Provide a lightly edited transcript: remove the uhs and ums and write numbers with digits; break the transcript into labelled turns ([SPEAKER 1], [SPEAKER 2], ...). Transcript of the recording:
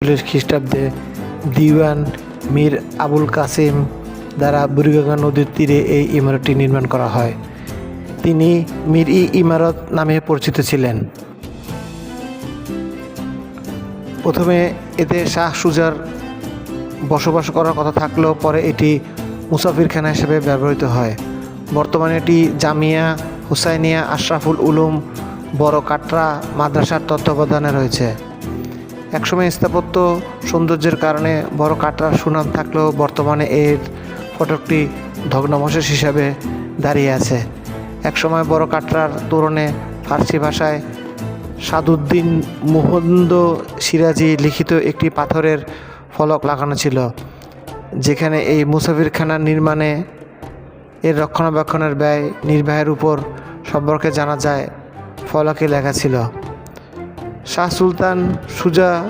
[SPEAKER 1] 1946 খ্রিস্টাব্দে দিওয়ান মীর আবুল কাসিম দ্বারা বুড়িগঙ্গা নদীর তীরে এই ইমারতটি নির্মাণ করা হয়। তিনি মীর-ই-ইমারত নামে পরিচিত ছিলেন। প্রথমে এতে শাহ সুজার বসবাস করার কথা থাকলেও পরে এটি মুসাফিরখানা হিসেবে ব্যবহৃত হয়। বর্তমানে এটি জামিয়া হুসাইনিয়া আশরাফুল উলুম বড় কাটরা মাদ্রাসার তত্ত্বাবধানে রয়েছে। একসময় স্থাপত্য সৌন্দর্যের কারণে বড় কাটরার সুনাম থাকলেও বর্তমানে এর ফটকটি ভগ্নাবশেষ হিসাবে দাঁড়িয়ে আছে। একসময় বড় কাটরার তোরণে ফার্সি ভাষায় সাদুদ্দিন মুহম্মদ সিরাজি লিখিত একটি পাথরের ফলক লাগানো ছিল, যেখানে এই মুসাফিরখানা নির্মাণে এর রক্ষণাবেক্ষণের ব্যয় নির্বাহের উপর সম্পর্কে জানা যায়। ফলকে লেখা ছিল, শাহ সুলতান সুজা